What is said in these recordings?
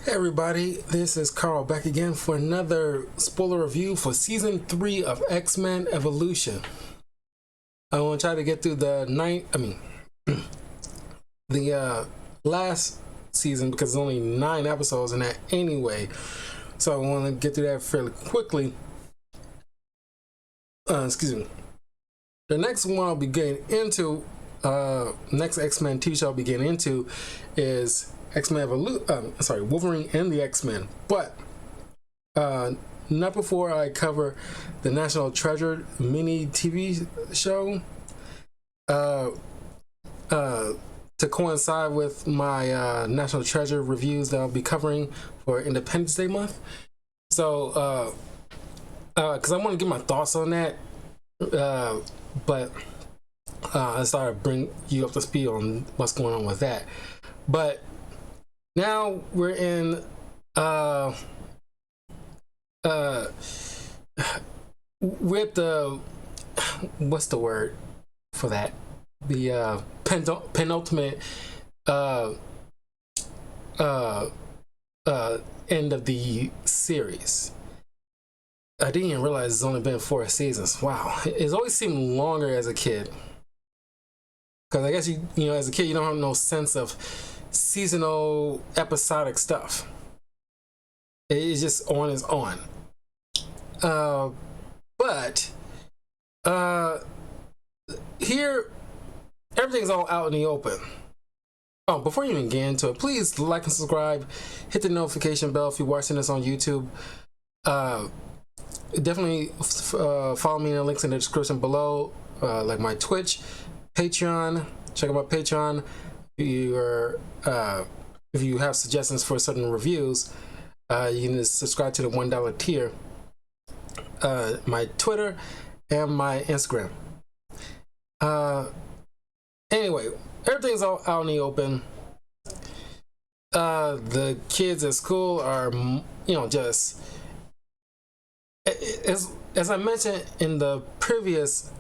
Hey everybody, this is Carl back again for another spoiler review for season 3 of X-Men Evolution. I want to try to get through the last season because there's only 9 episodes in that anyway. So I want to get through that fairly quickly. Excuse me. The next one I'll be getting into, next X-Men TV show I'll be getting into is Wolverine and the X-Men. But not before I cover the National Treasure mini TV show. To coincide with my National Treasure reviews that I'll be covering for Independence Day month. So, because I want to get my thoughts on that, but I started to bring you up to speed on what's going on with that. But now we're in with the what's the word for that? The penultimate end of the series. I didn't even realize it's only been 4 seasons. Wow, it's always seemed longer as a kid. Because I guess you know, as a kid, you don't have no sense of seasonal episodic stuff. It's just on is on. But here everything's all out in the open. Oh, before you even get into it, please like and subscribe, hit the notification bell if you're watching this on YouTube. Definitely follow me in the links in the description below, like my Twitch, Patreon. Check out my Patreon. If you have suggestions for certain reviews, you can just subscribe to the $1 tier. My Twitter and my Instagram. Anyway, everything's all out in the open. The kids at school are, just as I mentioned in the previous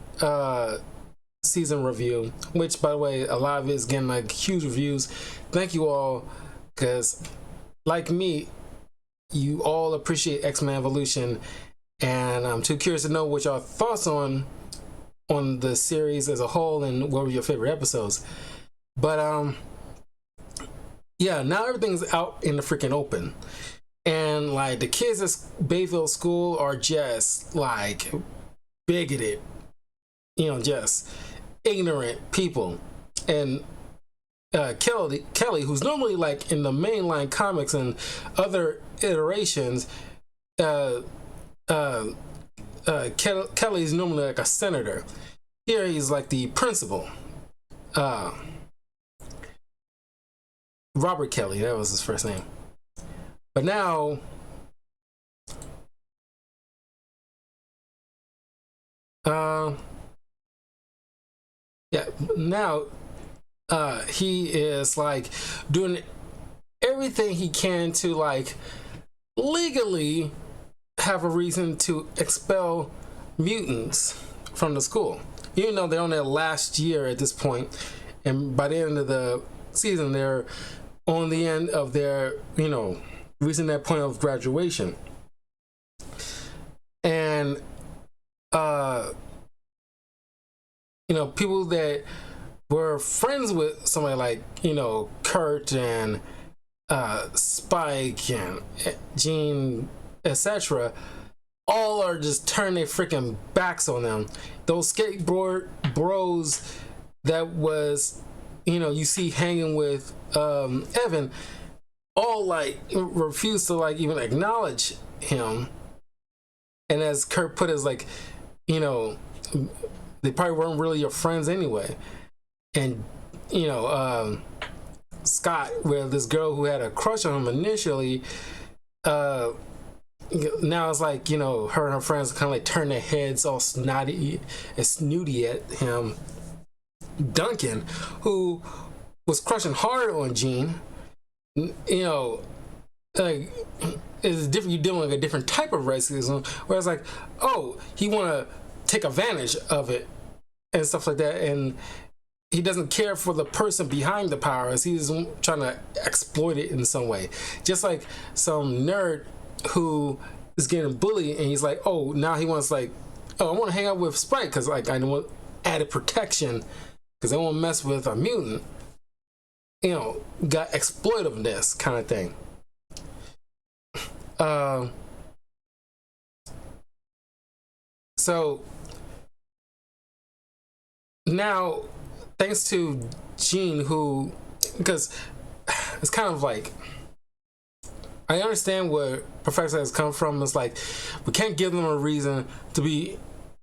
season review, which by the way, a lot of it is getting like huge reviews. Thank you all, because like me, you all appreciate X-Men Evolution, and I'm too curious to know what y'all thoughts on the series as a whole and what were your favorite episodes. But yeah, now everything's out in the freaking open, and like the kids at Bayville School are just like bigoted, just ignorant people. And Kelly, who's normally like in the mainline comics and other iterations, Kelly's normally like a senator. Here he's like the principal. Robert Kelly, that was his first name. But now he is like doing everything he can to like legally have a reason to expel mutants from the school, even though they're on their last year at this point, and by the end of the season they're on the end of their reaching that point of graduation. And people that were friends with somebody like Kurt and Spike and Jean, etc., all are just turning their freaking backs on them. Those skateboard bros that was you see hanging with Evan, all like refuse to like even acknowledge him. And as Kurt put it, is like they probably weren't really your friends anyway. And Scott, with this girl who had a crush on him initially, now it's like her and her friends kind of like turn their heads all snotty and snooty at him. Duncan, who was crushing hard on Jean, like it's different. You're dealing with a different type of racism, where it's like, oh, he want to take advantage of it and stuff like that. And he doesn't care for the person behind the powers. He's trying to exploit it in some way. Just like some nerd who is getting bullied, and he's like, oh, now he wants like, oh, I want to hang out with Sprite because like I want added protection because I won't mess with a mutant. You know, got exploitiveness kind of thing. So now, thanks to Jean, who, because it's kind of like, I understand where Professor has come from. It's like we can't give them a reason to be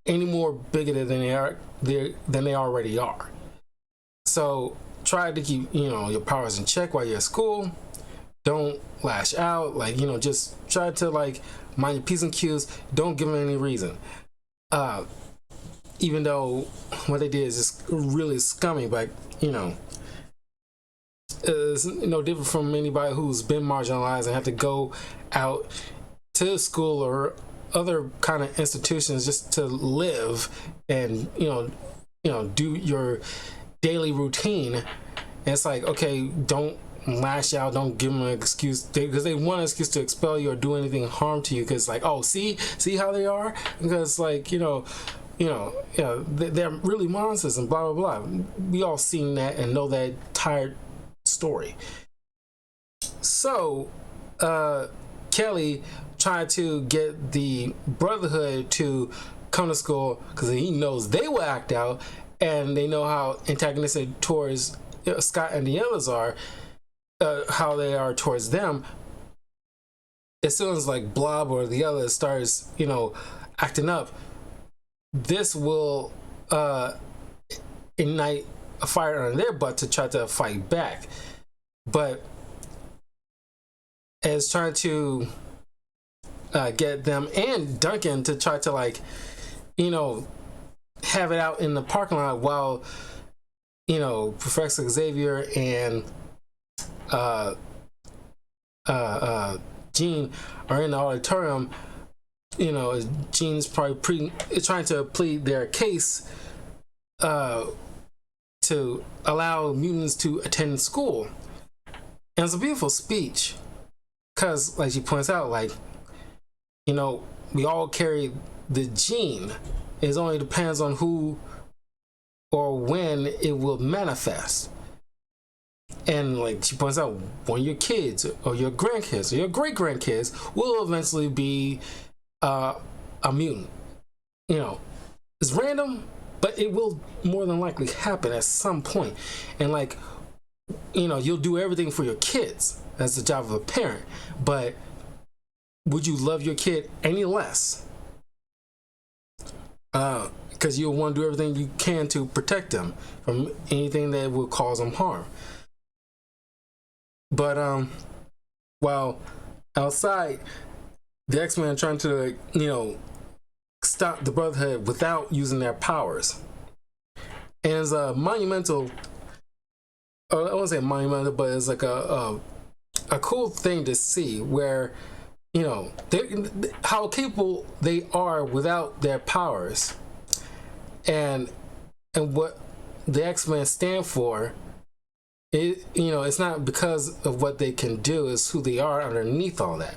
any more bigoted than they already are. So try to keep your powers in check while you're at school. Don't lash out. Like just try to like mind your p's and q's. Don't give them any reason. Even though what they did is just really scummy, but it's no different from anybody who's been marginalized and have to go out to school or other kind of institutions just to live and do your daily routine. And it's like, okay, don't lash out, don't give them an excuse because they want an excuse to expel you or do anything harm to you because like, oh, see how they are, because like they're really monsters and blah blah blah. We all seen that and know that tired story. So Kelly tried to get the Brotherhood to come to school because he knows they will act out, and they know how antagonistic towards Scott and the others are, how they are towards them. As soon as like Blob or the others starts acting up, this will ignite a fire under their butt to try to fight back. But as trying to get them and Duncan to try to like have it out in the parking lot while Professor Xavier and Jean are in the auditorium. Jean's probably trying to plead their case to allow mutants to attend school. And it's a beautiful speech because, like she points out, like, we all carry the gene. It only depends on who or when it will manifest. And like she points out, one of your kids or your grandkids or your great-grandkids will eventually be a mutant. It's random, but it will more than likely happen at some point. And like, you'll do everything for your kids. That's the job of a parent. But would you love your kid any less? Because you'll want to do everything you can to protect them from anything that will cause them harm. But while outside, the X-Men are trying to, stop the Brotherhood without using their powers. And it's a monumental, or I won't say monumental, but it's like a cool thing to see where, how capable they are without their powers. And what the X-Men stand for, it's not because of what they can do, it's who they are underneath all that.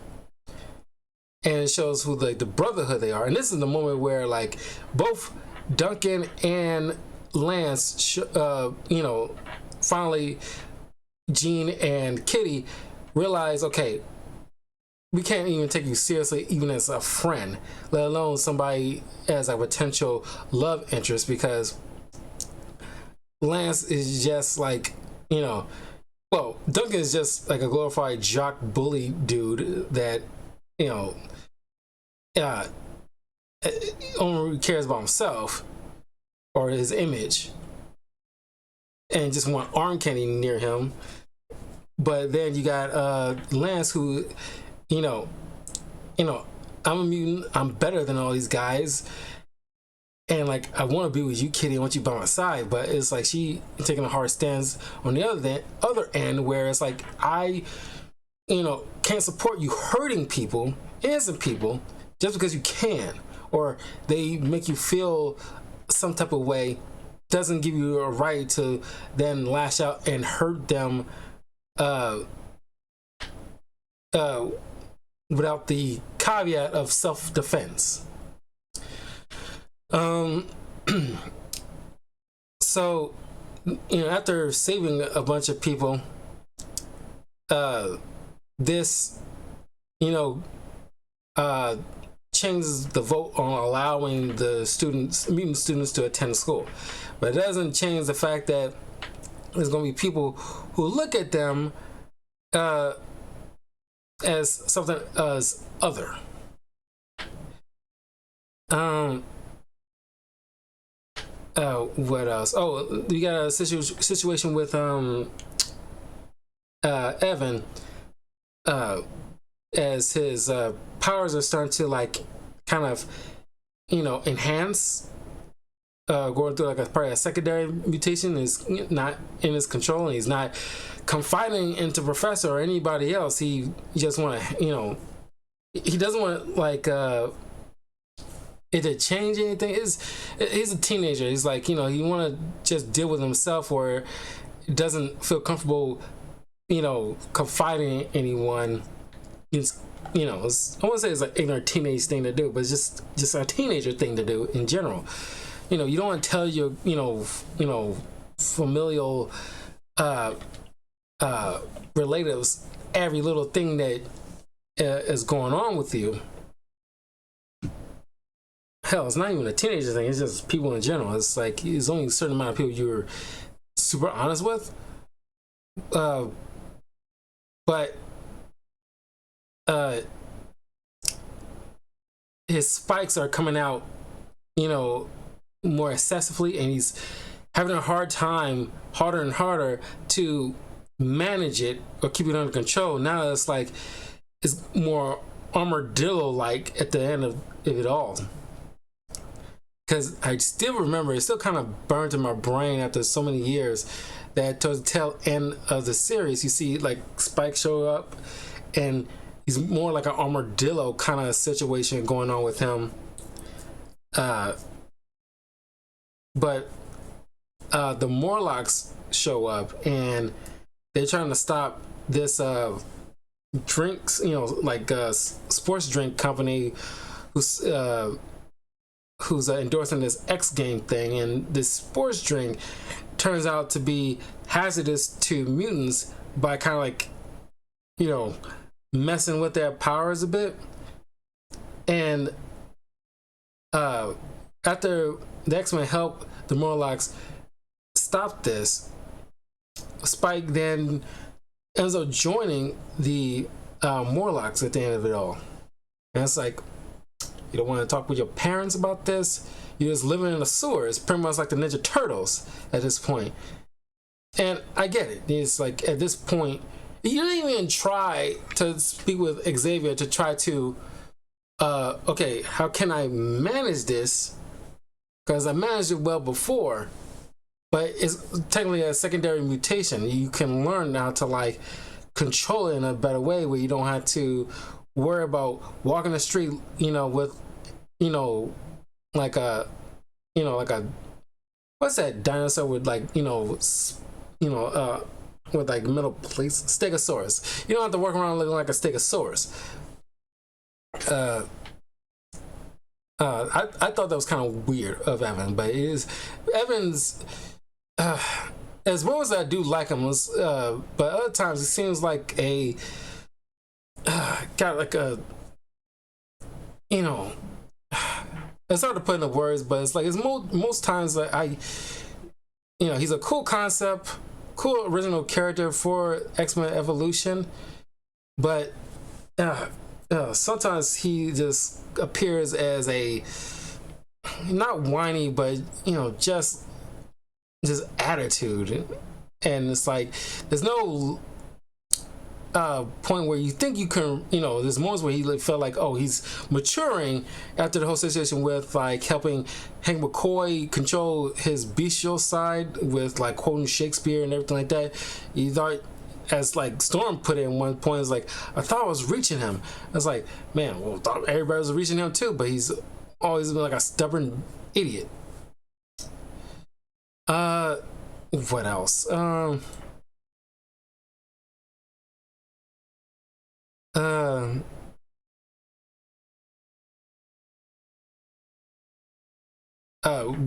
And it shows who the Brotherhood they are. And this is the moment where like both Duncan and Lance, finally Jean and Kitty realize, okay, we can't even take you seriously even as a friend, let alone somebody as a potential love interest, because Lance is just like, Duncan is just like a glorified jock bully dude that only cares about himself or his image and just want arm candy near him. But then you got Lance, who I'm a mutant, I'm better than all these guys, and like I want to be with you, Kitty, I want you by my side. But it's like she taking a hard stance on the other end, where it's like I can't support you hurting people, innocent people, just because you can, or they make you feel some type of way doesn't give you a right to then lash out and hurt them uh, uh, without the caveat of self-defense. So, after saving a bunch of people, this, changes the vote on allowing the mutant students to attend school. But it doesn't change the fact that there's going to be people who look at them as something as other. What else? Oh, you got a situation with Evan, as his powers are starting to kind of enhance, going through probably a secondary mutation is not in his control, and he's not confiding into Professor or anybody else. He just want to, he doesn't want it to change anything. He's a teenager. He's he want to just deal with himself, or doesn't feel comfortable, confiding in anyone. It's, I wouldn't say it's an ignorant teenage thing to do, but it's just a teenager thing to do in general. You don't want to tell your, familial relatives every little thing that is going on with you. Hell, it's not even a teenager thing. It's just people in general. It's there's only a certain amount of people you're super honest with. But his spikes are coming out, more excessively, and he's having a harder and harder to manage it or keep it under control. Now it's it's more armadillo-like at the end of it all. Because I still remember, it still kind of burned in my brain after so many years, that towards the tail end of the series, you see Spike show up, and he's more like an armadillo kind of situation going on with him. But the Morlocks show up, and they're trying to stop this drinks, sports drink company who's endorsing this X game thing, and this sports drink turns out to be hazardous to mutants by kind of messing with their powers a bit. And after the X-Men help the Morlocks stop this, Spike then ends up joining the Morlocks at the end of it all. And it's you don't want to talk with your parents about this. You're just living in a sewer. It's pretty much like the Ninja Turtles at this point. And I get it. It's at this point, you didn't even try to speak with Xavier to try to, okay, how can I manage this? Because I managed it well before, but it's technically a secondary mutation. You can learn how to control it in a better way, where you don't have to worry about walking the street, with, like a what's that dinosaur with with middle place, Stegosaurus. You don't have to walk around looking like a Stegosaurus. I thought that was kind of weird of Evan, but Evan's as well as I do like him, but other times it seems like got a it's hard to put into words, but it's most times he's a cool concept, cool original character for X-Men Evolution, but sometimes he just appears as a not whiny, but just attitude, and it's there's no point where you think you can, there's moments where he felt he's maturing after the whole situation with helping Hank McCoy control his bestial side with quoting Shakespeare and everything like that. You thought, as Storm put it in one point, is I thought I was reaching him. I was man, well, I thought everybody was reaching him too, but he's always been a stubborn idiot. Uh, what else? Um,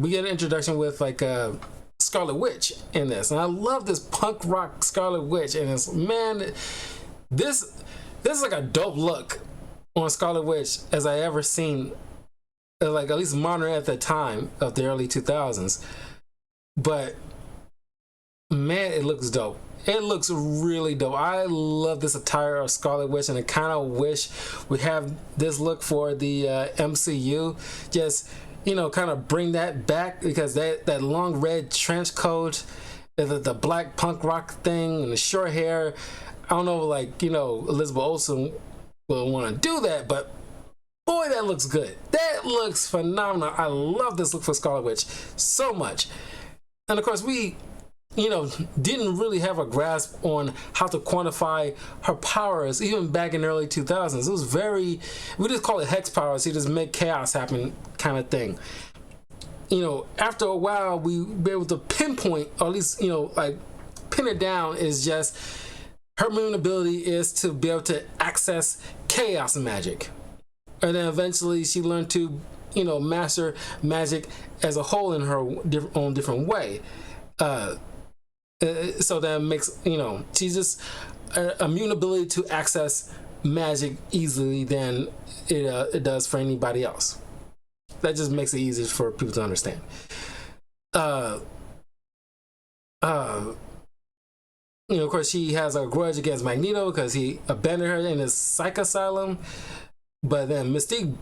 we get an introduction with like Scarlet Witch in this, and I love this punk rock Scarlet Witch, and it's man, this this is like a dope look on Scarlet Witch as I ever seen, like at least modern at the time of the early 2000s. But man, it looks dope. It looks really dope. I love this attire of Scarlet Witch, and I kind of wish we have this look for the MCU. Just kind of bring that back, because that long red trench coat, the black punk rock thing, and the short hair. I don't know, like Elizabeth Olsen will want to do that, but boy, that looks good. That looks phenomenal. I love this look for Scarlet Witch so much. And of course, we didn't really have a grasp on how to quantify her powers even back in the early 2000s. It was we just call it hex powers. You just make chaos happen kind of thing. After a while, we be able to pinpoint, or at least, like pin it down, is just her main ability is to be able to access chaos magic. And then eventually she learned to, master magic as a whole in her own different way. So that makes, she's just immune ability to access magic easily than it does for anybody else. That just makes it easier for people to understand. Of course, she has a grudge against Magneto because he abandoned her in his psych asylum. But then Mystique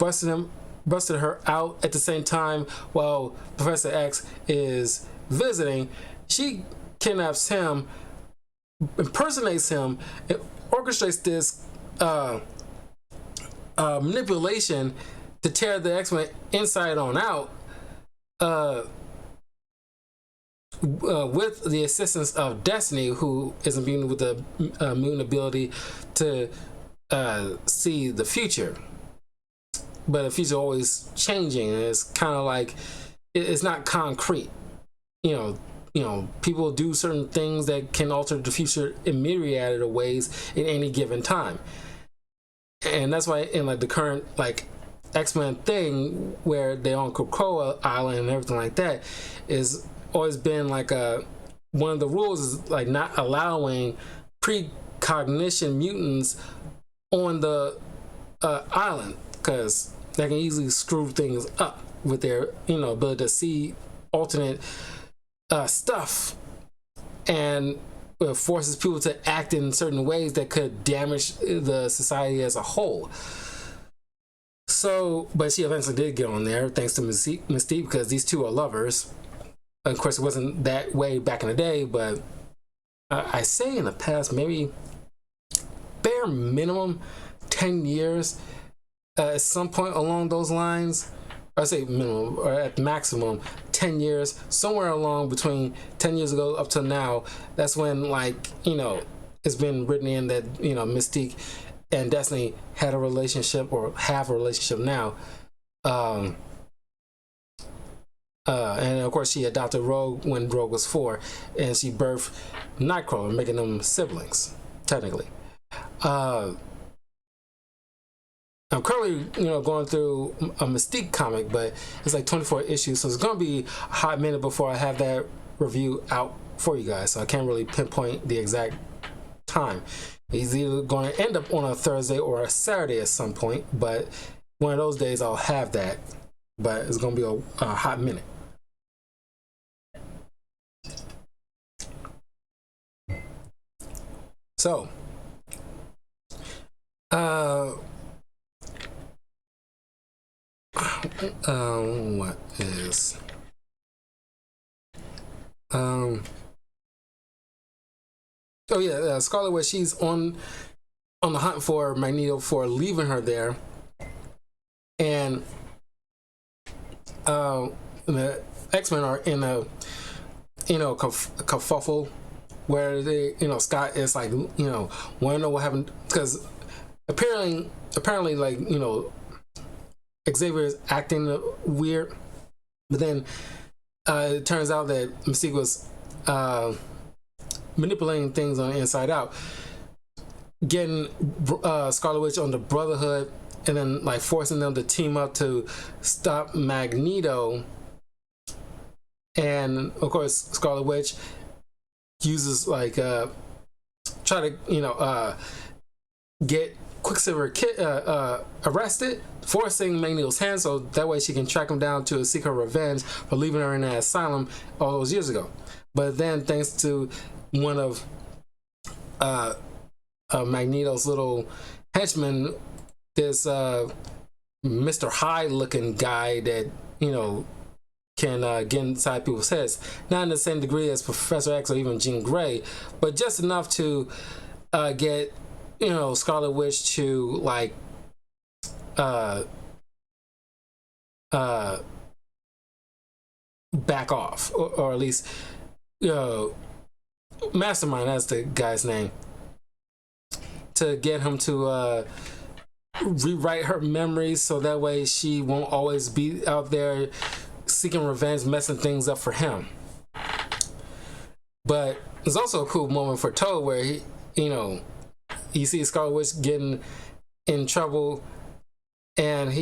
busted her out at the same time while Professor X is visiting. She kidnaps him, impersonates him, and orchestrates this manipulation to tear the X-Men inside on out, with the assistance of Destiny, who is immune with the mutant ability to see the future. But the future always changing, and it's kind of like it's not concrete. People do certain things that can alter the future in myriad of ways in any given time. And that's why in like the current like X-Men thing, where they're on Krakoa Island and everything like that, is always been like one of the rules is like not allowing precognition mutants on the island, because that can easily screw things up with their ability to see alternate stuff, and forces people to act in certain ways that could damage the society as a whole. So, but she eventually did get on there thanks to Mystique, because these two are lovers. Of course, it wasn't that way back in the day, but I say in the past, maybe bare minimum 10 years, at some point along those lines. I say minimum, or at maximum 10 years, somewhere along between 10 years ago up to now. That's when, like, it's been written in that Mystique and Destiny had a relationship, or have a relationship now. And of course, she adopted Rogue when Rogue was 4, and she birthed Nightcrawler, making them siblings technically. I'm currently, going through a Mystique comic, but it's like 24 issues, so it's going to be a hot minute before I have that review out for you guys. So I can't really pinpoint the exact time. It's either going to end up on a Thursday or a Saturday at some point, but one of those days I'll have that. But it's going to be a hot minute. So, what is oh yeah, Scarlet Witch, she's on the hunt for Magneto for leaving her there, and the X-Men are in a kerfuffle where they Scott is like want to know what happened, because apparently like Xavier is acting weird, but then it turns out that Mystique was manipulating things on the inside out, getting Scarlet Witch on the Brotherhood, and then like forcing them to team up to stop Magneto. And of course, Scarlet Witch uses like try to get Quicksilver arrested, forcing Magneto's hand so that way she can track him down to seek her revenge for leaving her in that asylum all those years ago. But then, thanks to one of Magneto's little henchmen, this Mr. Hyde looking guy that can get inside people's heads, not in the same degree as Professor X or even Jean Grey, but just enough to get Scarlet Witch to like back off, or at least Mastermind, that's the guy's name, to get him to rewrite her memories so that way she won't always be out there seeking revenge, messing things up for him. But there's also a cool moment for Toad where he, you see Scarlet Witch getting in trouble, and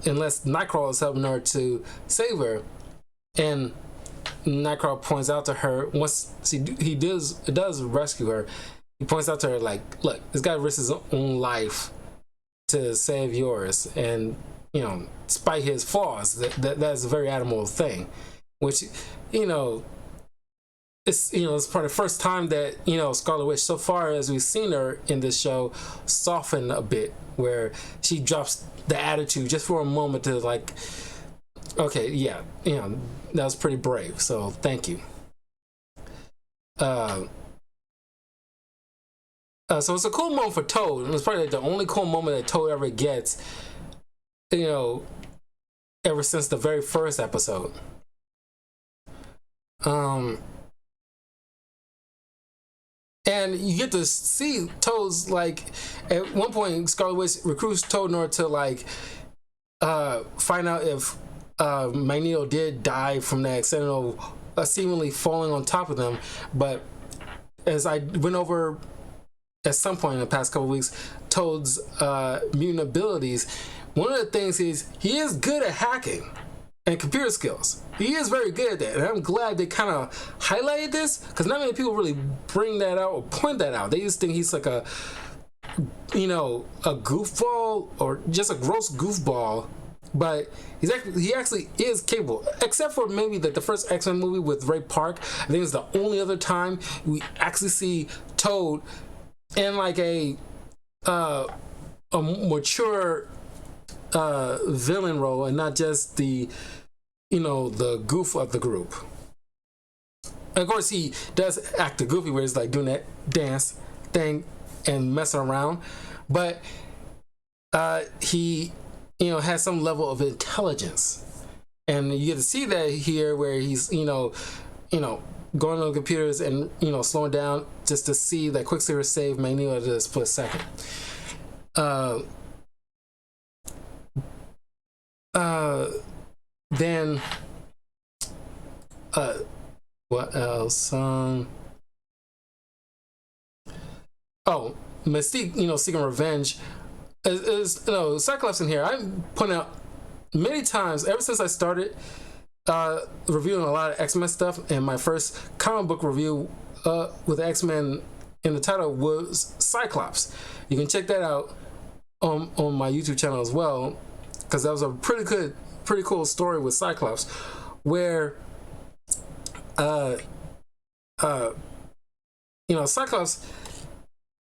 unless Nightcrawler is helping her to save her, and Nightcrawler points out to her once he does rescue her. He points out to her like, "Look, this guy risks his own life to save yours, and despite his flaws, that's a very admirable thing." Which, it's it's probably the first time that Scarlet Witch, so far as we've seen her in this show, soften a bit, where she drops the attitude just for a moment to like, okay, yeah, that was pretty brave, so thank you. So it's a cool moment for Toad, and it's probably like the only cool moment that Toad ever gets, ever since the very first episode. And you get to see Toad's, like, at one point, Scarlet Witch recruits Toad in order to, like, find out if Magneto did die from that Sentinel seemingly falling on top of them. But as I went over at some point in the past couple of weeks, Toad's mutant abilities, one of the things is he is good at hacking and computer skills. He is very good at that, and I'm glad they kind of highlighted this, because not many people really bring that out or point that out. They just think he's like a goofball, or just a gross goofball, but he actually is capable, except for maybe the first X-Men movie with Ray Park. I think it's the only other time we actually see Toad in like a mature villain role, and not just the the goof of the group. And of course, he does act a goofy where he's like doing that dance thing and messing around, but he has some level of intelligence, and you get to see that here where he's going on the computers and slowing down just to see that Quicksilver save Magneto at a split second. Then what else? Mystique, seeking revenge. Cyclops in here. I'm pointing out many times ever since I started reviewing a lot of X-Men stuff, and my first comic book review with X-Men in the title was Cyclops. You can check that out on my YouTube channel as well, because that was a pretty cool story with Cyclops, where Cyclops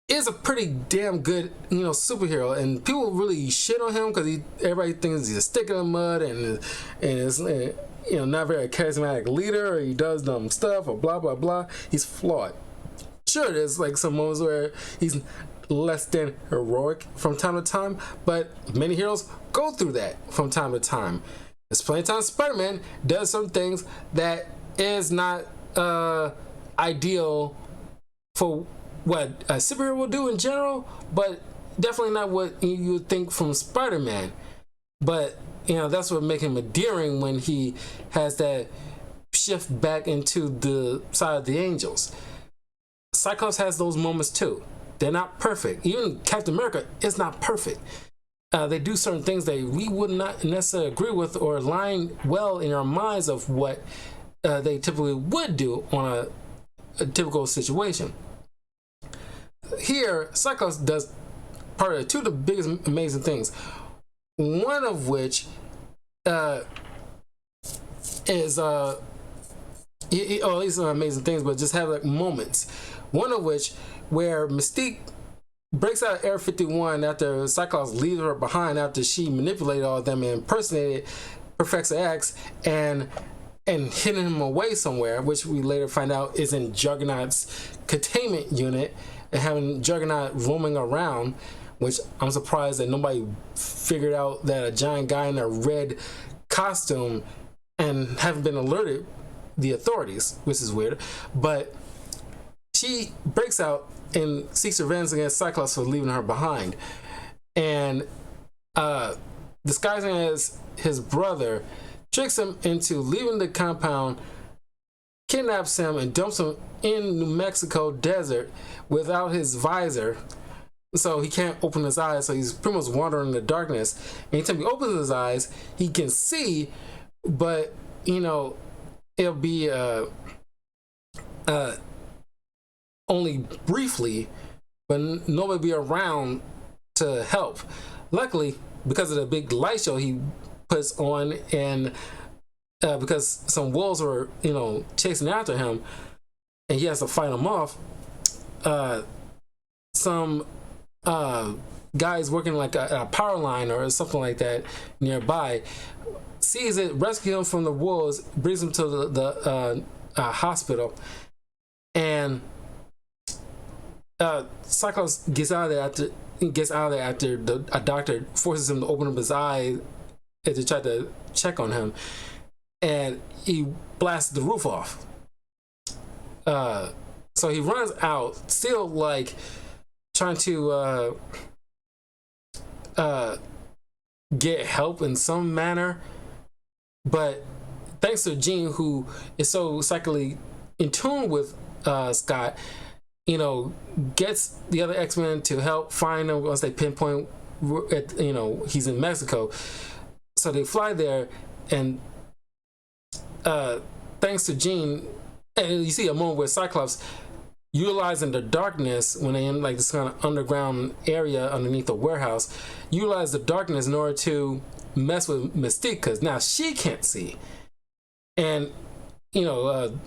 is a pretty damn good superhero, and people really shit on him because everybody thinks he's a stick in the mud and is not very charismatic leader, or he does dumb stuff, or blah blah blah. He's flawed. Sure, there's like some moments where he's less than heroic from time to time, but many heroes go through that from time to time. There's plenty of times Spider-Man does some things that is not ideal for what a superhero will do in general, but definitely not what you would think from Spider-Man. But that's what makes him endearing, when he has that shift back into the side of the angels. Cyclops has those moments too. They're not perfect. Even Captain America is not perfect. They do certain things that we would not necessarily agree with or align well in our minds of what they typically would do on a typical situation. Here, Cyclops does part of two of the biggest amazing things. One of which is these are amazing things, but just have like moments. One of which where Mystique breaks out of Air 51 after Cyclops leaves her behind after she manipulated all of them and impersonated Professor X and hidden him away somewhere, which we later find out is in Juggernaut's containment unit, and having Juggernaut roaming around, which I'm surprised that nobody figured out that a giant guy in a red costume and haven't been alerted the authorities, which is weird. But she breaks out and seeks revenge against Cyclops for leaving her behind, and disguising as his brother, tricks him into leaving the compound, kidnaps him, and dumps him in New Mexico desert without his visor, so he can't open his eyes. So he's pretty much wandering in the darkness. Anytime he opens his eyes, he can see, but it'll be only briefly, but nobody be around to help. Luckily, because of the big light show he puts on, and because some wolves were chasing after him and he has to fight them off, some guys working like a power line or something like that nearby sees it, rescues him from the wolves, brings him to the hospital, and Cyclops gets out of there after a doctor forces him to open up his eye to try to check on him, and he blasts the roof off. So he runs out, still like trying to get help in some manner, but thanks to Jean, who is so psychically in tune with Scott, gets the other X-Men to help find him once they pinpoint he's in Mexico. So they fly there, and thanks to Jean, and you see a moment where Cyclops, utilizing the darkness when they're in like this kind of underground area underneath a warehouse, utilize the darkness in order to mess with Mystique, because now she can't see. And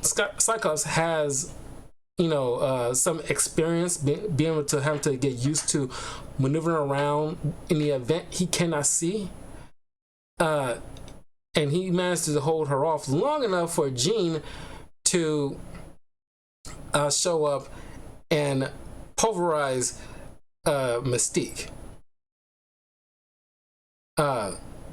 Cyclops has some experience being able to have to get used to maneuvering around in the event he cannot see, and he managed to hold her off long enough for Jean to show up and pulverize Mystique.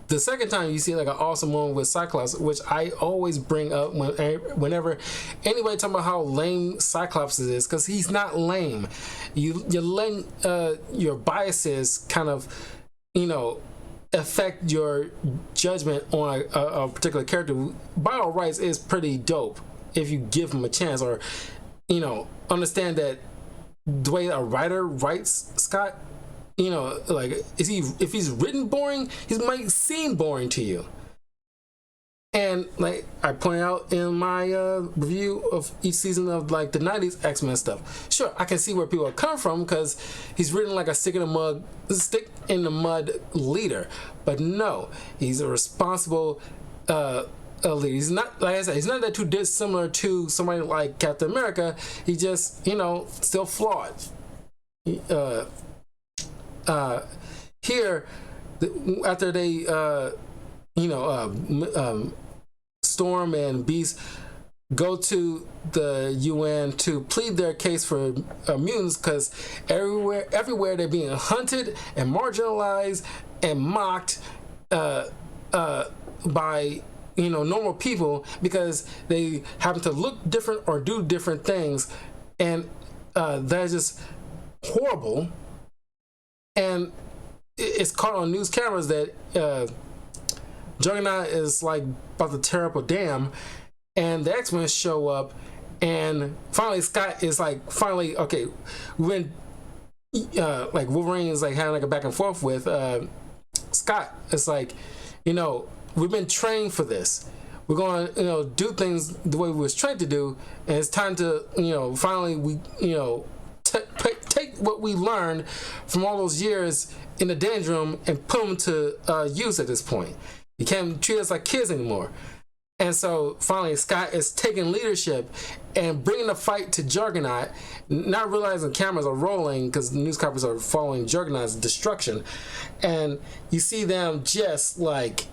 The second time you see like an awesome moment with Cyclops, which I always bring up whenever anybody talking about how lame Cyclops is, because he's not lame. You let your biases kind of affect your judgment on a particular character. By all rights, is pretty dope if you give him a chance, or understand that the way a writer writes Scott, like if he's written boring, he might seem boring to you. And like I pointed out in my review of each season of like the 90s X-Men stuff, sure, I can see where people come from, because he's written like a stick in the mud leader, but no, he's a responsible leader. He's not, like I said, he's not that too dissimilar to somebody like Captain America. He just still flawed. Here, after they Storm and Beast go to the UN to plead their case for mutants, because everywhere they're being hunted and marginalized and mocked by normal people, because they happen to look different or do different things, and that's just horrible. And it's caught on news cameras that Juggernaut is like about to tear up a dam, and the X-Men show up, and finally Scott is like, finally, okay, when like Wolverine is like having like a back and forth with Scott. It's like, we've been trained for this. We're going to, do things the way we was trained to do, and it's time to, finally we, take what we learned from all those years in the Danger Room and put them to use at this point. You can't treat us like kids anymore. And so finally, Scott is taking leadership and bringing the fight to Juggernaut, not realizing cameras are rolling because the newspapers are following Juggernaut's destruction. And you see them just like,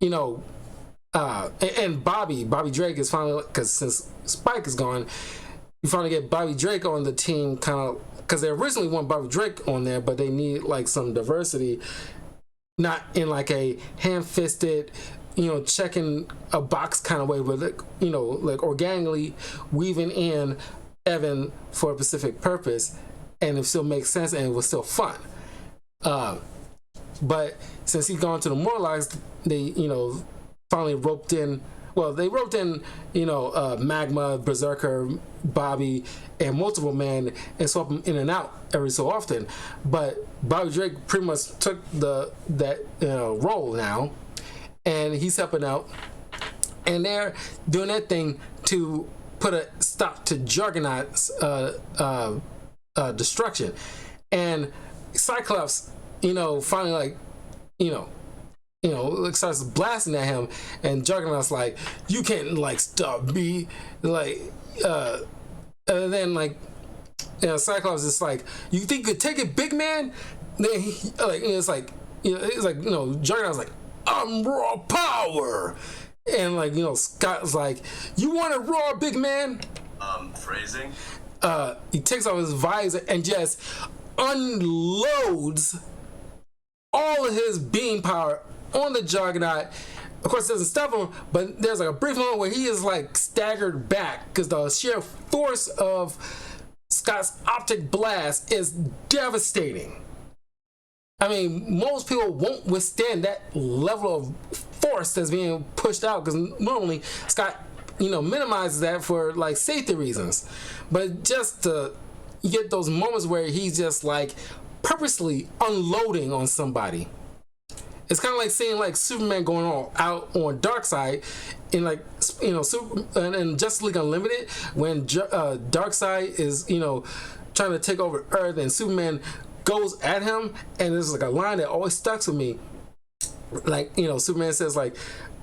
and Bobby Drake is finally, because since Spike is gone, you finally get Bobby Drake on the team, kind of, because they originally want Bobby Drake on there, but they need like some diversity, not in like a ham-fisted, checking a box kind of way, but like organically weaving in Evan for a specific purpose, and it still makes sense and it was still fun. But since he's gone to the Morlocks, they finally roped in. Well, they roped in Magma, Berserker, Bobby, and Multiple Man, and swap them in and out every so often. But Bobby Drake pretty much took that role now, and he's helping out, and they're doing that thing to put a stop to Juggernaut's destruction. And Cyclops, finally, like, starts blasting at him, and Juggernaut's like, "You can't like stop me," like, and then like, Cyclops is like, "You think you could take it, big man?" Then he, like, it's like, Juggernaut's like, "I'm raw power," and like, Scott's like, "You want it raw, big man?" Phrasing. He takes off his visor and just unloads all of his beam power on the Juggernaut. Of course, it doesn't stop him, but there's like a brief moment where he is like staggered back because the sheer force of Scott's optic blast is devastating. I mean, most people won't withstand that level of force that's being pushed out, because normally Scott, minimizes that for like safety reasons. But just to get those moments where he's just like purposely unloading on somebody. It's kind of like seeing like Superman going all out on Darkseid in like, in Justice League Unlimited, when Darkseid is, trying to take over Earth, and Superman goes at him, and there's like a line that always stuck with me. Like, Superman says like,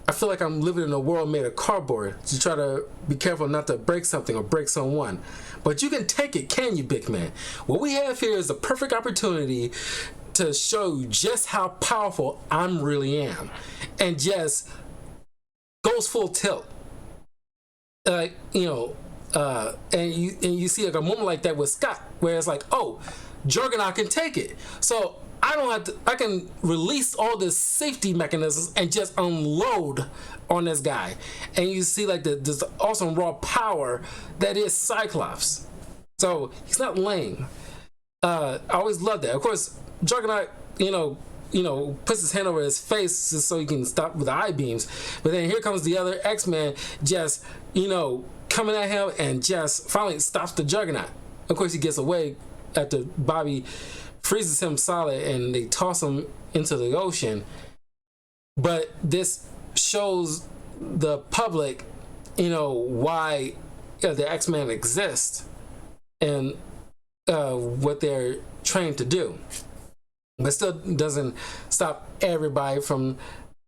"I feel like I'm living in a world made of cardboard. So you try to be careful not to break something or break someone. But you can take it, can you, big man? What we have here is the perfect opportunity to show you just how powerful I really am." And just goes full tilt. And you see like a moment like that with Scott, where it's like, oh, Juggernaut can take it. So I can release all the safety mechanisms and just unload on this guy. And you see like this awesome raw power that is Cyclops. So he's not lame. I always loved that. Of course, Juggernaut, puts his hand over his face just so he can stop with the eye beams. But then here comes the other X-Men just, coming at him, and just finally stops the Juggernaut. Of course, he gets away after Bobby freezes him solid and they toss him into the ocean. But this shows the public, why the X-Men exist and what they're trained to do. But still doesn't stop everybody from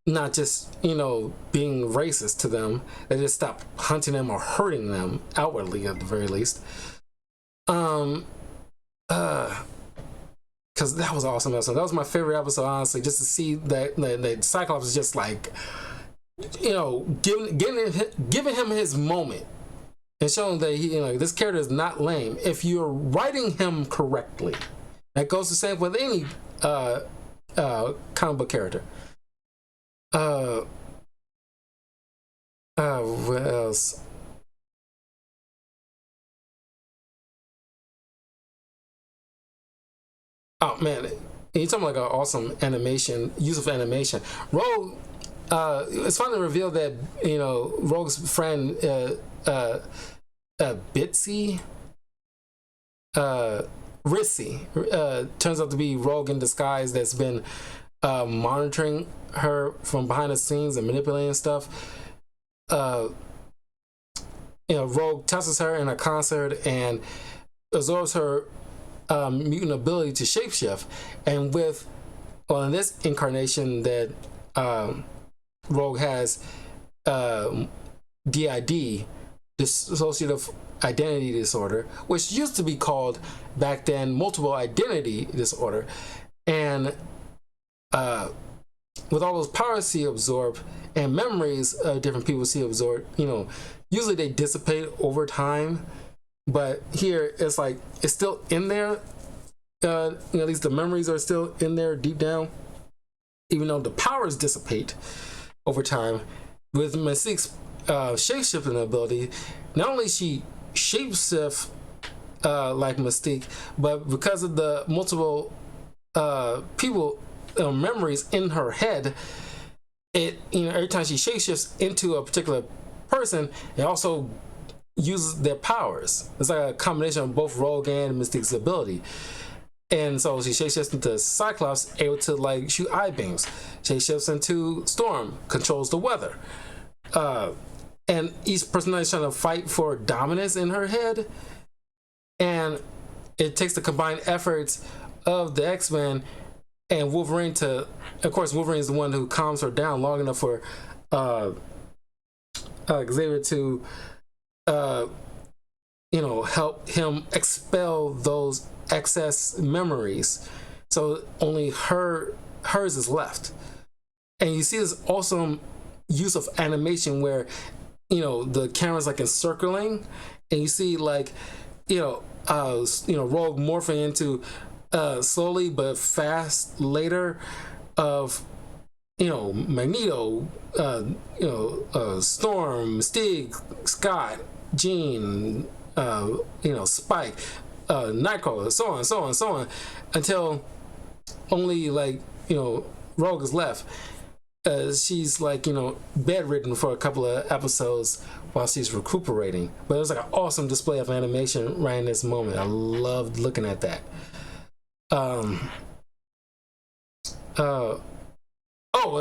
not just, being racist to them. They just stop hunting them or hurting them outwardly, at the very least. Because that was an awesome episode. That was my favorite episode, honestly, just to see that Cyclops is just like, giving him his moment and showing that he, this character is not lame if you're writing him correctly. That goes the same with any comic book character. What else? Oh man, you're talking like an awesome animation, use of animation. Rogue it's finally revealed that Rogue's friend Bitsy Rissy turns out to be Rogue in disguise that's been monitoring her from behind the scenes and manipulating stuff. Rogue tests her in a concert and absorbs her mutant ability to shapeshift. And in this incarnation that Rogue has DID, dissociative identity disorder, which used to be called back then multiple identity disorder. And with all those powers she absorbed and memories of different people she absorbed, usually they dissipate over time. But here it's like it's still in there. At least the memories are still in there deep down, even though the powers dissipate over time. With Mystique's shape-shifting ability, not only she shapeshift like Mystique, but because of the multiple people memories in her head, it every time she shapeshifts into a particular person, it also uses their powers. It's like a combination of both Rogue and Mystique's ability. And so she shapeshifts into Cyclops, able to like shoot eye beams. Shapeshifts into Storm, controls the weather. And each personality is trying to fight for dominance in her head. And it takes the combined efforts of the X-Men and Wolverine to, of course, Wolverine is the one who calms her down long enough for Xavier to, help him expel those excess memories. So only hers is left. And you see this awesome use of animation where, the camera's like encircling, and you see like, Rogue morphing into slowly but fast later of Magneto, Storm, Mystique, Scott, Jean, Spike, Nightcrawler, so on, until only Rogue is left. She's bedridden for a couple of episodes while she's recuperating. But it was like an awesome display of animation right in this moment. I loved looking at that.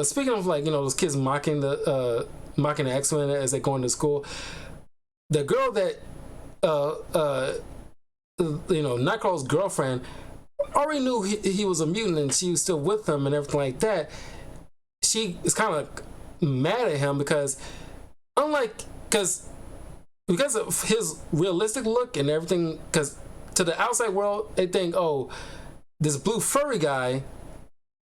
Speaking of those kids mocking the X-Men as they go into school, the girl that Nightcrawler's girlfriend already knew he was a mutant and she was still with him and everything like that. She is kind of mad at him because of his realistic look and everything, because to the outside world they think, oh, this blue furry guy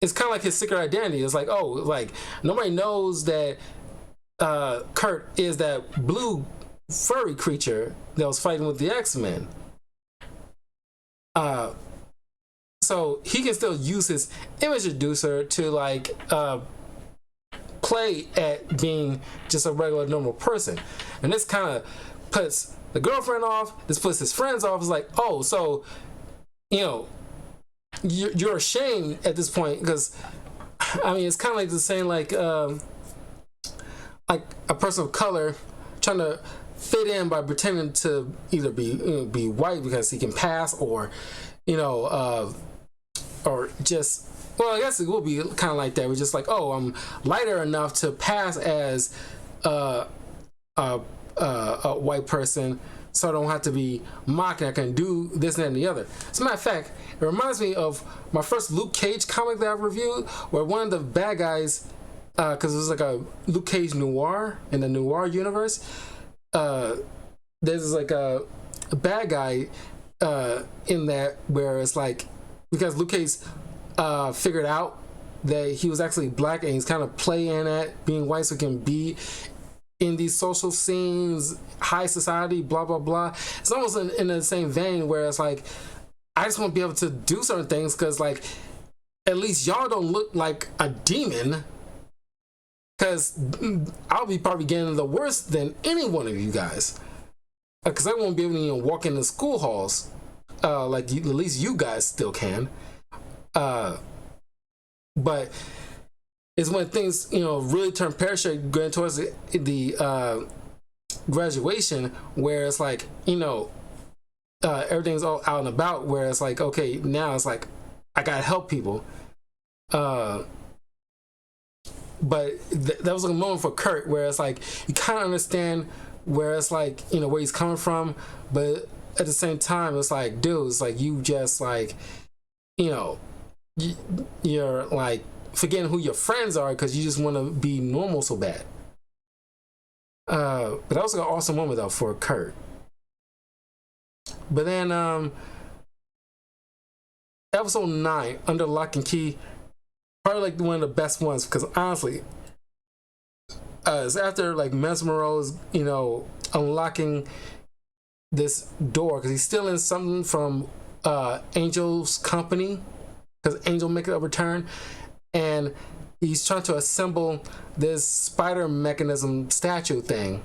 is kind of like his secret identity. It's like, oh, like nobody knows that Kurt is that blue furry creature that was fighting with the X-Men. So he can still use his image reducer to play at being just a regular normal person. And this kind of puts the girlfriend off, this puts his friends off. It's like, oh, so you're ashamed at this point, because it's kind of like the same like a person of color trying to fit in by pretending to either be white because he can pass, or or just, well, I guess it will be kind of like that. We're just like, oh, I'm lighter enough to pass as a white person, so I don't have to be mocked. I can do this, that, and the other. As a matter of fact, it reminds me of my first Luke Cage comic that I reviewed, where one of the bad guys, because it was like a Luke Cage noir in the noir universe, there's like a bad guy in that where it's like, because Luke Cage figured out that he was actually black and he's kind of playing at being white so he can be in these social scenes, high society, blah, blah, blah. It's almost in the same vein where it's like, I just want to be able to do certain things because, like, at least y'all don't look like a demon, because I'll be probably getting the worst than any one of you guys, because I won't be able to even walk in the school halls at least you guys still can. But is when things, really turn pear shaped going towards the graduation, where it's like, everything's all out and about, where it's like, okay, now it's like I gotta help people. But that was a moment for Kurt where it's like you kind of understand where it's like, where he's coming from, but at the same time it's like, dude, it's like you just like, you're like forgetting who your friends are because you just want to be normal so bad. But that was an awesome moment though for Kurt. But then episode 9, Under Lock and Key, probably like one of the best ones, because honestly, it's after like Mesmero's, unlocking this door because he's stealing something from Angel's company, because Angel make a return, and he's trying to assemble this spider mechanism statue thing,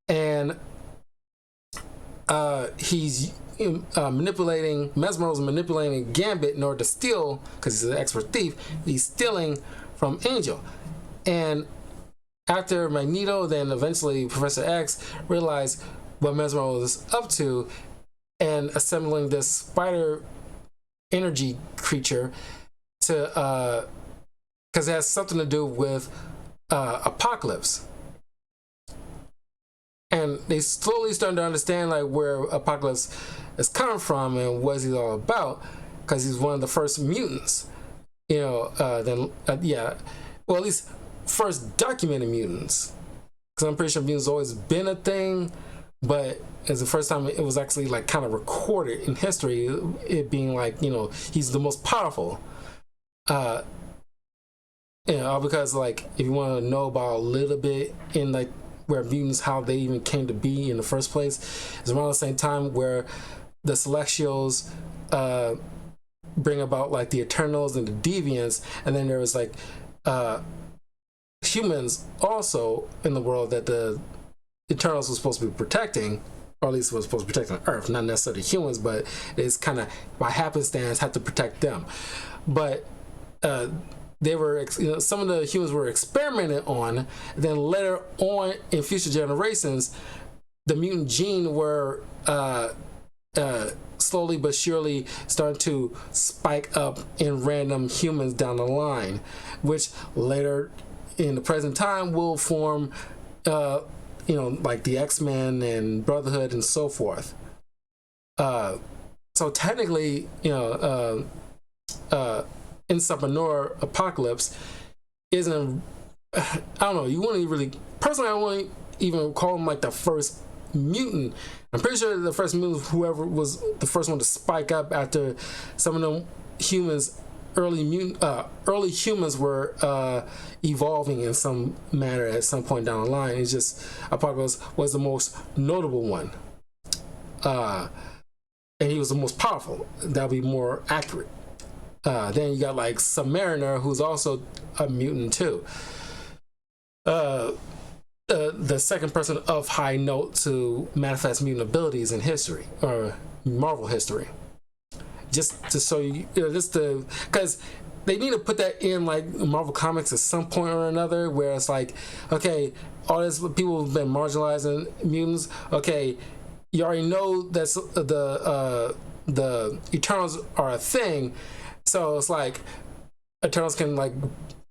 and he's Mesmero's manipulating Gambit in order to steal, because he's an expert thief. He's stealing from Angel, and after Magneto, then eventually Professor X realized what Mesmero was up to, and assembling this spider energy creature to because it has something to do with Apocalypse. And they slowly starting to understand like where Apocalypse is coming from and what he's all about, because he's one of the first mutants. Well, at least first documented mutants. Because I'm pretty sure mutants always been a thing, but it's the first time it was actually like kind of recorded in history. It being like, he's the most powerful. Because like if you want to know about a little bit in like where mutants, how they even came to be in the first place, it's around the same time where the Celestials bring about like the Eternals and the Deviants, and then there was like humans also in the world that the Eternals was supposed to be protecting, or at least was supposed to protect on Earth, not necessarily humans, but it's kind of by happenstance had to protect them. But they were, some of the humans were experimented on. Then later on in future generations, the mutant gene were slowly but surely starting to spike up in random humans down the line, which later in the present time will form, like the X-Men and Brotherhood and so forth. So technically, Insub Manor Apocalypse isn't, I don't know, you wouldn't really, personally I wouldn't even call him like the first mutant. I'm pretty sure the first mutant, whoever was the first one to spike up after some of them humans, early humans were evolving in some manner at some point down the line. It's just Apocalypse was the most notable one. And he was the most powerful. That would be more accurate. Then you got like Submariner, who's also a mutant too. The second person of high note to manifest mutant abilities in history, or Marvel history. Just to show you, because they need to put that in like Marvel Comics at some point or another, where it's like, okay, all this people have been marginalizing mutants. Okay, you already know that's the Eternals are a thing. So it's like Eternals can like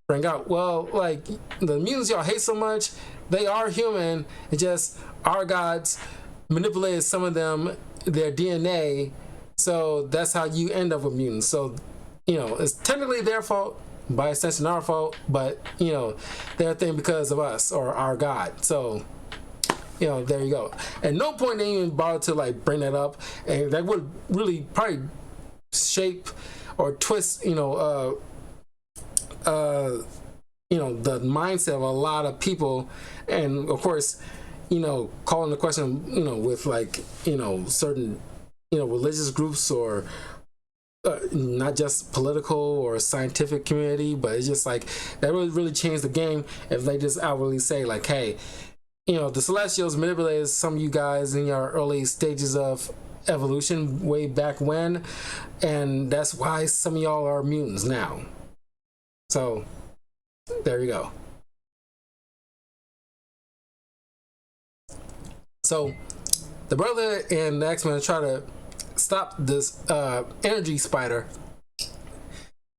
bring out, well, like the mutants y'all hate so much, they are human. It's just our gods manipulated some of them, their DNA. So that's how you end up with mutants. So, it's technically their fault, by extension our fault, but, their thing because of us or our God. So, there you go. At no point they even bothered to like bring that up, and that would really probably shape or twist, the mindset of a lot of people, and of course, calling the question, with like, certain, religious groups or not just political or scientific community, but it's just like that would really change the game if they just outwardly say like, hey, the Celestials manipulated some of you guys in your early stages of evolution way back when, and that's why some of y'all are mutants now. So There you go. So the brother and the X-Men try to stop this energy spider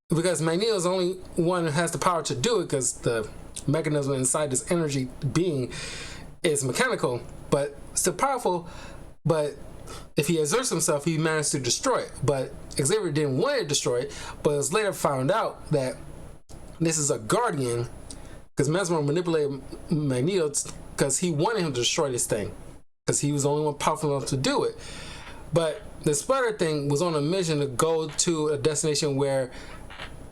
because Magneto is the only one who has the power to do it, because the mechanism inside this energy being is mechanical but still powerful. But if he exerts himself, he managed to destroy it. But Xavier didn't want to destroy it, but it was later found out that this is a guardian, because Mesmer manipulated Magneto because he wanted him to destroy this thing, because he was the only one powerful enough to do it. But the spider thing was on a mission to go to a destination where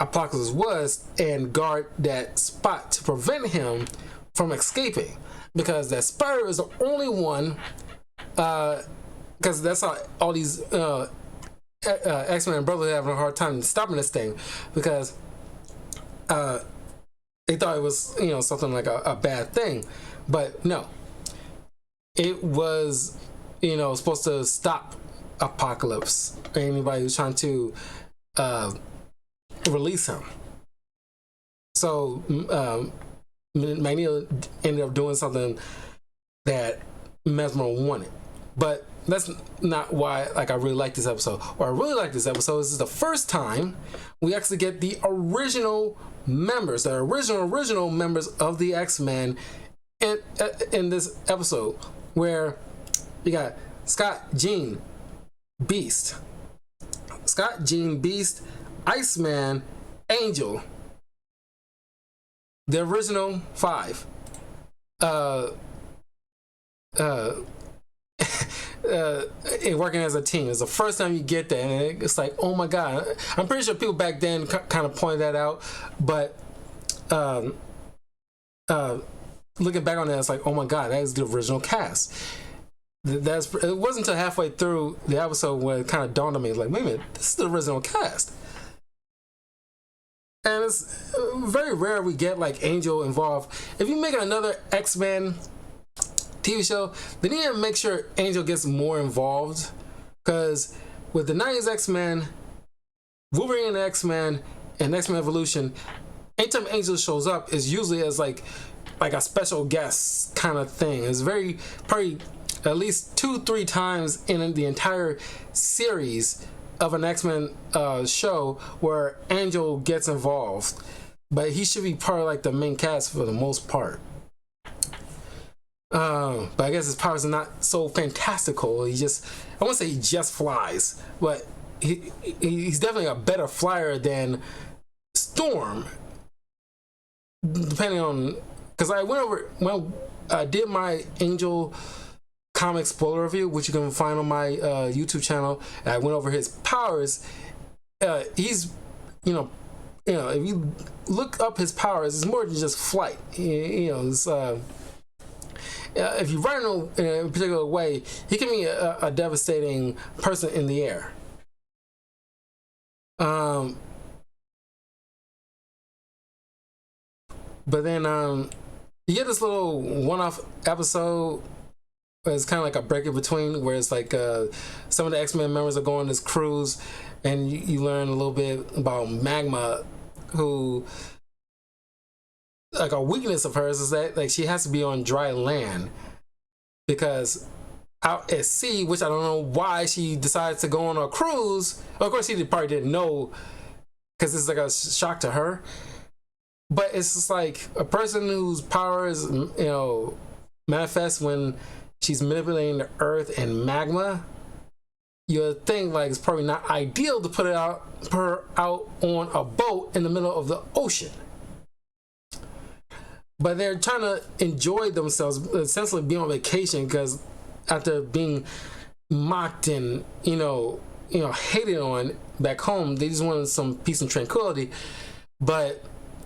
Apocalypse was and guard that spot to prevent him from escaping, because that spider is the only one, because that's how all these X-Men and Brotherhood having a hard time stopping this thing, because they thought it was, something like a bad thing. But no, it was, supposed to stop Apocalypse, anybody who's trying to release him. So Magneto ended up doing something that Mesmer wanted. But that's not why I really like this episode. What I really like this episode is the first time we actually get the original members, the original members of the X-Men in this episode, where you got Scott, Jean, Beast, Iceman, Angel, the original 5. Working as a team. It's the first time you get that, and it's like, oh my god. I'm pretty sure people back then kind of pointed that out, but looking back on that, it's like, oh my god, that is the original cast. It wasn't until halfway through the episode when it kind of dawned on me, like, wait a minute, this is the original cast. And it's very rare we get like Angel involved. If you make another X-Men TV show, they need to make sure Angel gets more involved, because with the 90s X-Men, Wolverine and X-Men, and X-Men Evolution, anytime Angel shows up is usually as like a special guest kind of thing. It's probably at least 2-3 times in the entire series of an X-Men show where Angel gets involved, but he should be part of like the main cast for the most part. But I guess his powers are not so fantastical. I won't say he just flies, but he's definitely a better flyer than Storm, depending on, because I went over when I did my Angel comic spoiler review, which you can find on my YouTube channel, and I went over his powers. He's, if you look up his powers, it's more than just flight. It's if you run in a particular way, he can be a devastating person in the air. But then you get this little one-off episode. It's kind of like a break in between, where it's like some of the X-Men members are going on this cruise, and you learn a little bit about Magma, who, like, a weakness of hers is that like she has to be on dry land, because out at sea, which I don't know why she decides to go on a cruise. Of course, she probably didn't know, because it's like a shock to her. But it's just like a person whose powers, manifest when she's manipulating the earth and magma. You'd think like it's probably not ideal to put her out on a boat in the middle of the ocean. But they're trying to enjoy themselves, essentially be on vacation, because after being mocked and hated on back home, they just wanted some peace and tranquility. But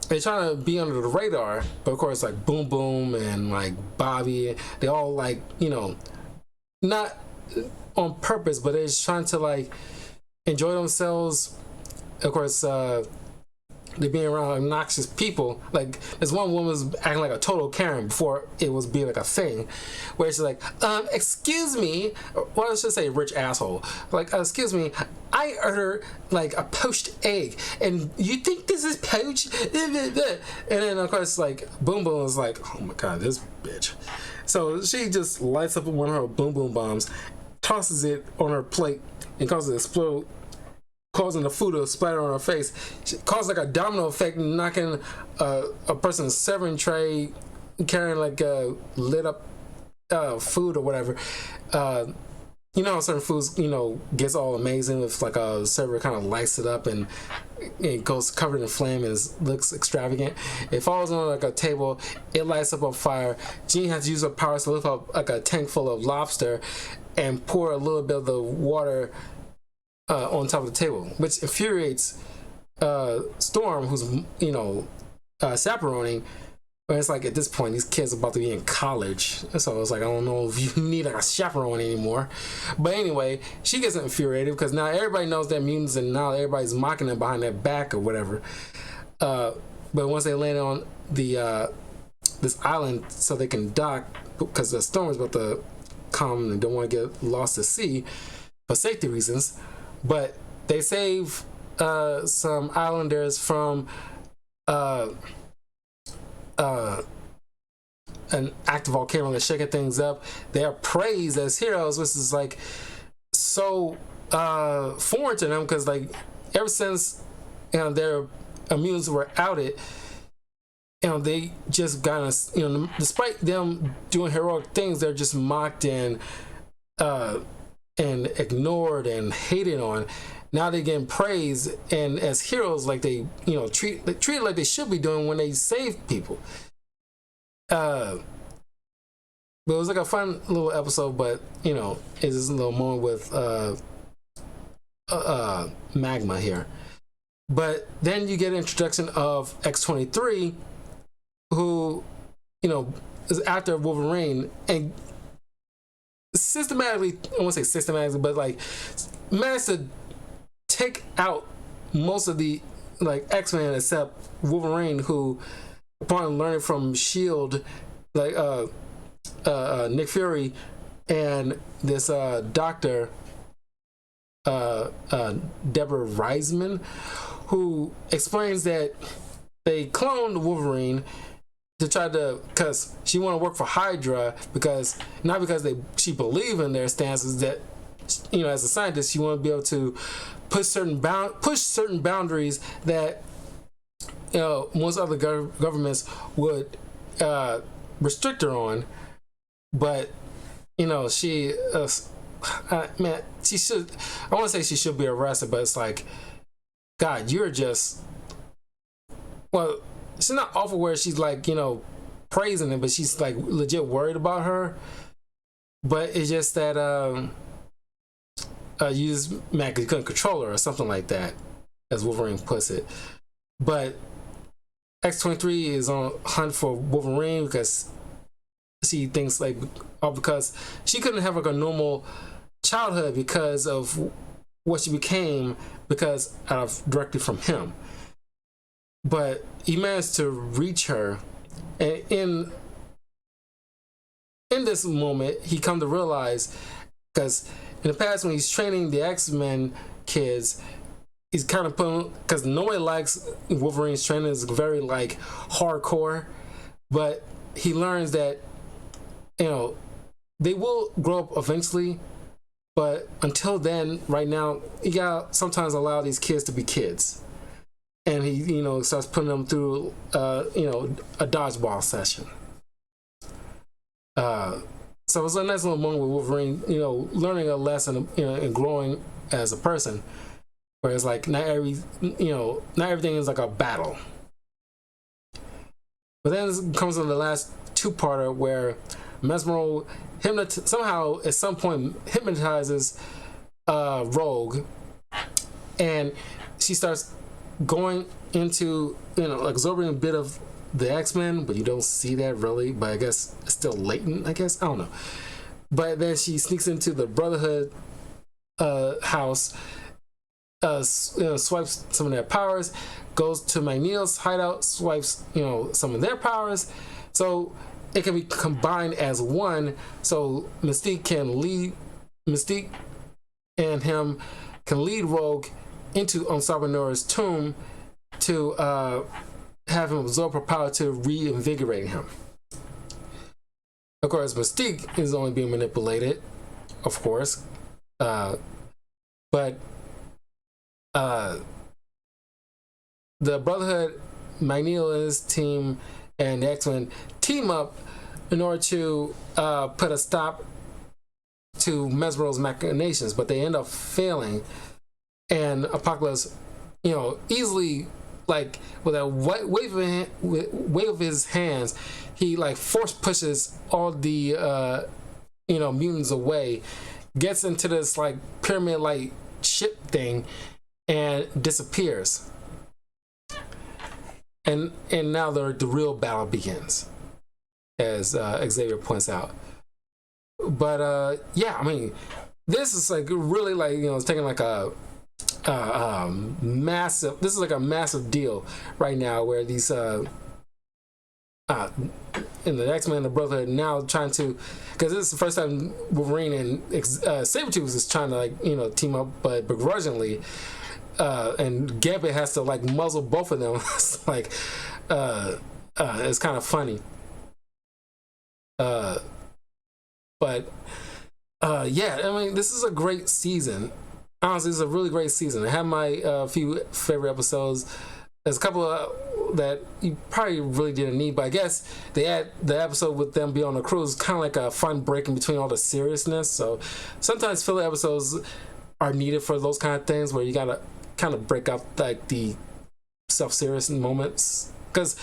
they're trying to be under the radar. But of course, like Boom Boom and like Bobby, they all like, not on purpose, but they're just trying to like enjoy themselves. Of course, they being around obnoxious people. Like this one woman was acting like a total Karen before it was being like a thing, where she's like, excuse me, well, I should say rich asshole. Like, excuse me, I ordered like a poached egg, and you think this is poached? And then of course like Boom Boom is like, oh my god, this bitch. So she just lights up one of her boom boom bombs, tosses it on her plate, and causes it to explode, causing the food to splatter on her face. She caused like a domino effect, knocking a person's serving tray, carrying like lit up food or whatever. You know, certain foods, you know, gets all amazing if like a server kind of lights it up and it goes covered in flame and looks extravagant. It falls on like a table, it lights up on fire. Jean has to use her powers to lift up like a tank full of lobster and pour a little bit of the water on top of the table, which infuriates Storm, who's, you know, chaperoning. But it's like at this point, these kids are about to be in college, so it's like I don't know if you need like a chaperone anymore. But anyway, she gets infuriated because now everybody knows they're mutants, and now everybody's mocking them behind their back or whatever. But once they land on the this island, so they can dock because the storm is about to come and don't want to get lost at sea for safety reasons. But they save some islanders from an active volcano that's shaking things up. They are praised as heroes, which is like so foreign to them because like ever since, you know, their mutants were outed, you know, they just got us, you know, despite them doing heroic things, they're just mocked and ignored and hated on. Now they're getting praised and as heroes, like they, you know, treated like they should be doing when they save people. But it was like a fun little episode, but you know, it's just a little moment with Magma here. But then you get an introduction of X-23, who, you know, is after Wolverine and systematically, I won't say systematically, but like managed to take out most of the like X-Men except Wolverine, who upon learning from Shield, like Nick Fury and this doctor Deborah Reisman, who explains that they cloned Wolverine to try to, because she want to work for Hydra, because not because she believe in their stances, that, you know, as a scientist she want to be able to push certain boundaries that, you know, most other governments would restrict her on. But you know, she man, she should, I want to say she should be arrested, but it's like, God, you're just, well, she's not awful where she's like, you know, praising him, but she's like legit worried about her. But it's just that you just mad because you couldn't control her or something like that, as Wolverine puts it. But X-23 is on hunt for Wolverine because she thinks like, oh, because she couldn't have like a normal childhood because of what she became, because out of directly from him. But he managed to reach her, and in this moment he come to realize, because in the past when he's training the X-Men kids, he's kind of putting, because nobody likes Wolverine's training, is very like hardcore, but he learns that, you know, they will grow up eventually, but until then, right now, you gotta sometimes allow these kids to be kids. And he, you know, starts putting them through, you know, a dodgeball session. So it was a nice little moment with Wolverine, you know, learning a lesson, you know, and growing as a person. Where it's like not everything is like a battle. But then it comes to the last two-parter where Mesmero somehow at some point hypnotizes Rogue, and she starts going into, you know, absorbing a bit of the X-Men, but you don't see that really, but I guess it's still latent, I guess, I don't know. But then she sneaks into the Brotherhood house, swipes some of their powers, goes to Magneto's hideout, swipes some of their powers, so it can be combined as one. So Mystique and him can lead Rogue into Sabinora's tomb to have him absorb her power to reinvigorate him. Of course, Mystique is only being manipulated, of course, but the Brotherhood, Magneto and his team, and the X-Men team up in order to put a stop to Mesmero's machinations, but they end up failing. And Apocalypse, easily, like with a wave of his hands, he like force pushes all the mutants away, gets into this like pyramid-like ship thing, and disappears. And now the real battle begins, as Xavier points out. But yeah, I mean, this is like really like it's taking like a massive. This is like a massive deal right now, where these in the X-Men, the Brotherhood now trying to, because this is the first time Wolverine and Sabretooth is trying to like team up, but begrudgingly. And Gambit has to like muzzle both of them. It's like it's kind of funny. But yeah, I mean, this is a great season. Honestly, this is a really great season. I have my few favorite episodes. There's a couple that you probably really didn't need, but I guess they had the episode with them being on the cruise, kind of like a fun break in between all the seriousness. So sometimes filler episodes are needed for those kind of things, where you gotta kind of break up like the self-serious moments, because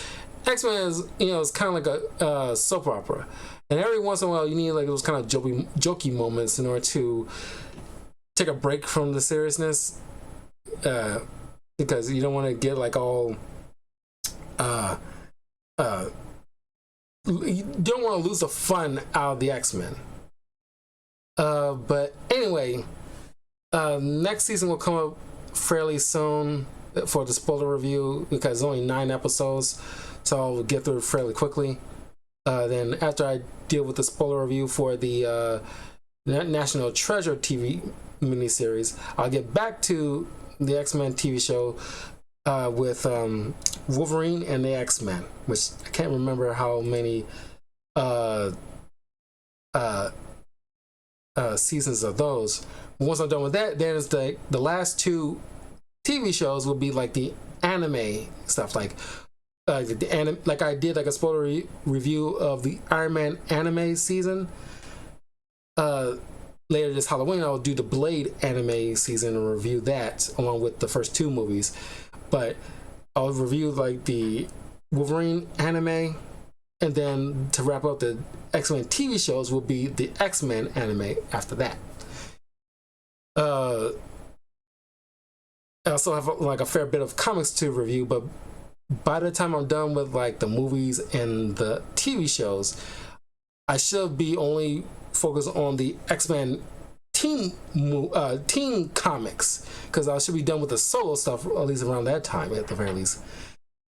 X-Men is it's kind of like a soap opera, and every once in a while you need like those kind of jokey moments in order to take a break from the seriousness, because you don't want to get like all you don't want to lose the fun out of the X-Men. But anyway, next season will come up fairly soon for the spoiler review, because it's only 9 episodes, so I'll get through it fairly quickly. Then after I deal with the spoiler review for the National Treasure TV miniseries, I'll get back to the X-Men TV show with Wolverine and the X-Men, which I can't remember how many seasons of those. Once I'm done with that, then it's the last 2 TV shows will be like the anime stuff, like like I did like a spoiler review of the Iron Man anime season. Later this Halloween, I'll do the Blade anime season and review that along with the first 2 movies. But I'll review like the Wolverine anime, and then to wrap up the X-Men TV shows will be the X-Men anime after that. I also have like a fair bit of comics to review, but by the time I'm done with like the movies and the TV shows, I should be only focused on the X-Men team comics, because I should be done with the solo stuff at least around that time at the very least.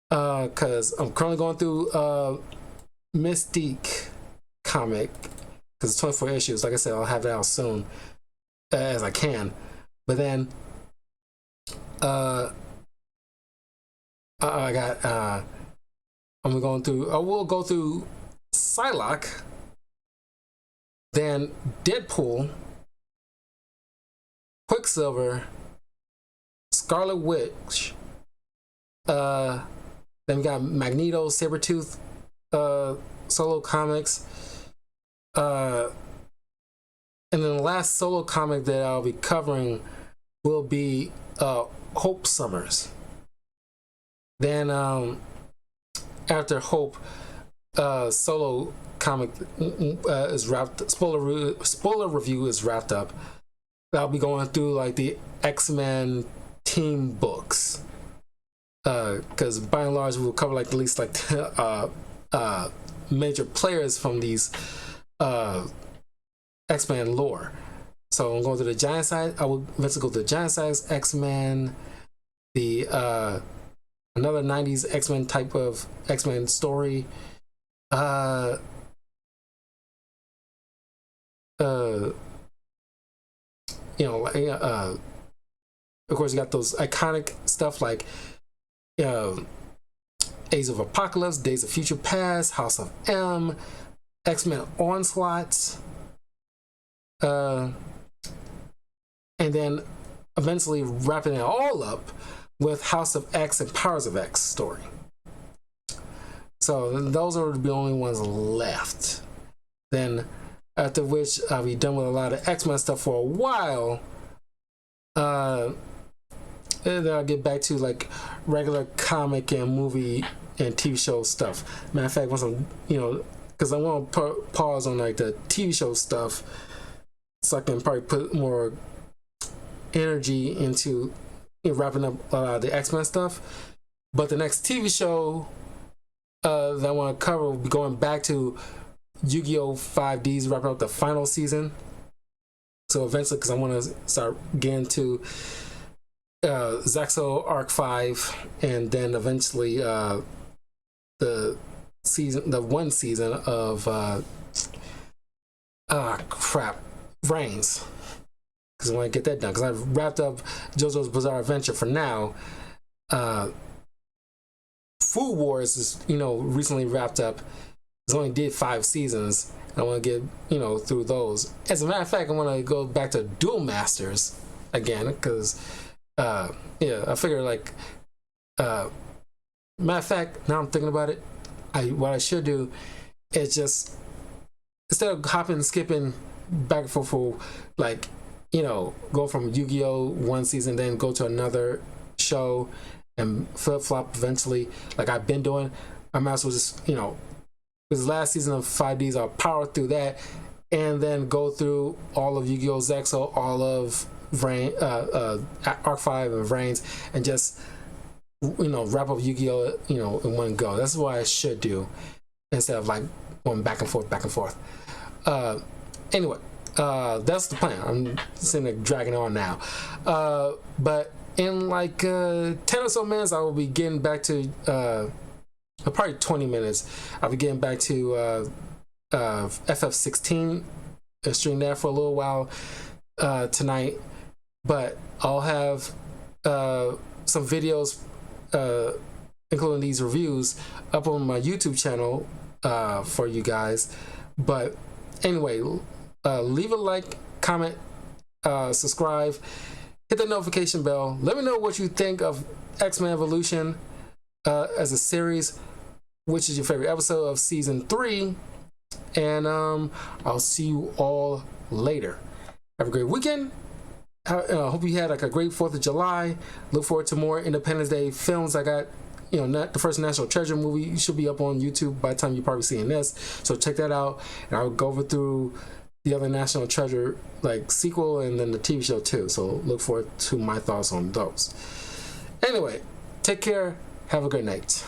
Because I'm currently going through Mystique comic, because it's 24 issues. Like I said, I'll have that out soon as I can. But then I will go through Psylocke, then Deadpool, Quicksilver, Scarlet Witch, then we got Magneto, Sabretooth solo comics, and then the last solo comic that I'll be covering will be Hope Summers. Then after Hope, solo comic is wrapped. Spoiler review is wrapped up. I'll be going through like the X-Men team books, because by and large we'll cover like at least like major players from these X-Men lore. So I'm going to the giant size. I will eventually go to the giant size X-Men, the another 90s X-Men type of X-Men story. You know, of course, you got those iconic stuff like Age of Apocalypse, Days of Future Past, House of M, X-Men Onslaught, and then eventually wrapping it all up with House of X and Powers of X story. So those are the only ones left. Then after which I'll be done with a lot of X-Men stuff for a while. And then I'll get back to like regular comic and movie and TV show stuff. Matter of fact, once I'm, because I want to pause on like the TV show stuff so I can probably put more energy into wrapping up a lot of the X-Men stuff. But the next TV show that I want to cover will be going back to Yu-Gi-Oh! 5Ds, wrapping up the final season. So eventually, because I want to start getting to Zaxo Arc 5, and then eventually the one season of Reigns, because I want to get that done. Because I've wrapped up JoJo's Bizarre Adventure for now. Food Wars is recently wrapped up. It's only did 5 seasons. I want to get through those. As a matter of fact, I want to go back to Duel Masters again because I figure like matter of fact, now I'm thinking about it, what I should do is just instead of hopping and skipping back and forth for like go from Yu-Gi-Oh! One season then go to another show and flip-flop eventually like I've been doing, I might as well just this last season of 5Ds, I'll power through that and then go through all of Yu-Gi-Oh! Zexo, all of Arc 5 and Reigns, and just wrap up Yu-Gi-Oh! In one go. That's what I should do instead of like going back and forth. Anyway, that's the plan. I'm sitting there dragging on now. But in like 10 or so minutes, I will be getting back to probably 20 minutes. I'll be getting back to FF16 and stream that for a little while tonight. But I'll have some videos, including these reviews, up on my YouTube channel for you guys. But anyway, leave a like, comment, subscribe, hit the notification bell. Let me know what you think of X-Men Evolution as a series. Which is your favorite episode of season 3? And I'll see you all later. Have a great weekend. Hope you had like a great 4th of July. Look forward to more Independence Day films. I got the first National Treasure movie should be up on YouTube by the time you're probably seeing this, so check that out. And I'll go over through the other National Treasure like sequel and then the TV show too, so look forward to my thoughts on those. Anyway, take care, have a great night.